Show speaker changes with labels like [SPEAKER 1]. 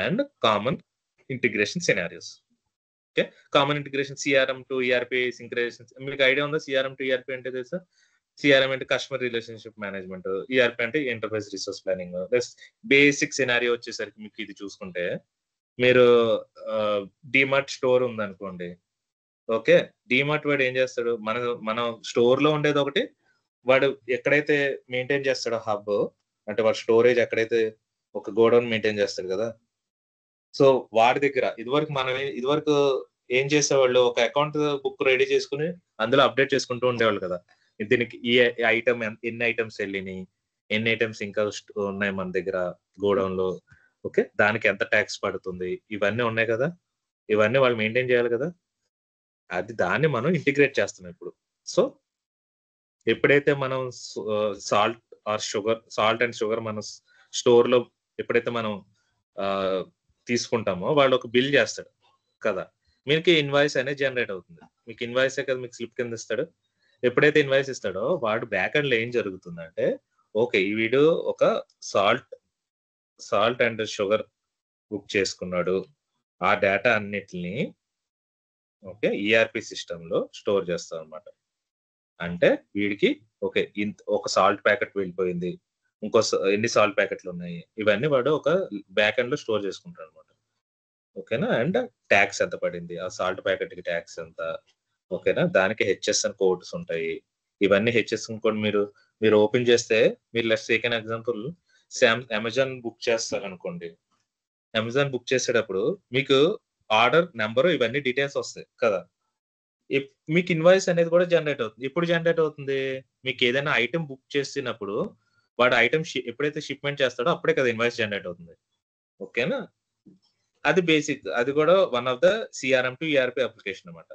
[SPEAKER 1] And common integration scenarios. Okay, common integration CRM to ERP synchronisation. మీకు idea ఉందా CRM to ERP అంటే తెలుసా? CRM అంటే customer relationship management, ERP అంటే enterprise resource planning. Basic scenario వచ్చేసరికి మీకు ఇది చూసుకుంటే, మీరు డిమార్ట్ స్టోర్ ఉందనుకోండి. ఓకే, డిమార్ట్ వాడు ఏం చేస్తాడు, మన స్టోర్ లో ఉండేది ఒకటి, వాడు ఎక్కడైతే మెయింటైన్ చేస్తాడో హబ్, అంటే వాడు స్టోరేజ్ ఎక్కడైతే ఒక గోడౌన్ మెయింటైన్ చేస్తాడు కదా, సో వాడి దగ్గర ఇదివరకు ఏం చేసేవాళ్ళు, ఒక అకౌంట్ బుక్ రెడీ చేసుకుని అందులో అప్డేట్ చేసుకుంటూ ఉండేవాళ్ళు కదా. దీనికి ఈ ఐటమ్ ఎన్ని ఐటమ్స్ వెళ్ళినాయి, ఎన్ని ఐటమ్స్ ఇంకా ఉన్నాయి మన దగ్గర గోడౌన్ లో, ఓకే, దానికి ఎంత ట్యాక్స్ పడుతుంది, ఇవన్నీ ఉన్నాయి కదా, ఇవన్నీ వాళ్ళు మెయింటైన్ చేయాలి కదా. దాన్ని మనం ఇంటిగ్రేట్ చేస్తున్నాం ఇప్పుడు. సో ఎప్పుడైతే మనం సాల్ట్ అండ్ షుగర్ మన స్టోర్ లో ఎప్పుడైతే మనం తీసుకుంటామో, వాళ్ళు ఒక బిల్ చేస్తాడు కదా, మీకు ఇన్వాయిస్ అనేది జనరేట్ అవుతుంది. మీకు ఇన్వాయిసే కదా మీకు స్లిప్ కింద ఇస్తాడు. ఎప్పుడైతే ఇన్వాయిస్ ఇస్తాడో వాడు బ్యాక్ అండ్ లో ఏం జరుగుతుందంటే, ఓకే వీడు ఒక సాల్ట్ అండ్ షుగర్ బుక్ చేసుకున్నాడు, ఆ డేటా అన్నిటిని ఓకే ఈఆర్పి సిస్టమ్ లో స్టోర్ చేస్తాం అనమాట. అంటే వీడికి ఓకే ఒక సాల్ట్ ప్యాకెట్ వెళ్ళిపోయింది, ఇంకో ఎన్ని సాల్ట్ ప్యాకెట్లు ఉన్నాయి, ఇవన్నీ వాడు ఒక బ్యాక్ ఎండ్ లో స్టోర్ చేసుకుంటాడు అనమాట. ఓకేనా, అండ్ ట్యాక్స్ ఎంత పడింది, ఆ సాల్ట్ ప్యాకెట్ కి ట్యాక్స్ ఎంత, ఓకేనా, దానికి హెచ్ఎస్ అని కోడ్స్ ఉంటాయి. ఇవన్నీ హెచ్ఎస్ కూడా మీరు ఓపెన్ చేస్తే, మీరు let's take an example, Amazon book చేస్తారు అనుకోండి. అమెజాన్ బుక్ చేసేటప్పుడు మీకు ఆర్డర్ నెంబరు ఇవన్నీ డీటెయిల్స్ వస్తాయి కదా. మీకు ఇన్వాయిస్ అనేది కూడా జనరేట్ అవుతుంది. ఎప్పుడు జనరేట్ అవుతుంది, మీకు ఏదైనా ఐటమ్ బుక్ చేసినప్పుడు వాడు ఐటమ్ ఎప్పుడైతే షిప్మెంట్ చేస్తాడో అప్పుడే కదా ఇన్వాయిస్ జనరేట్ అవుతుంది. ఓకేనా, అది బేసిక్, అది కూడా one of the CRM to ERP application అనమాట.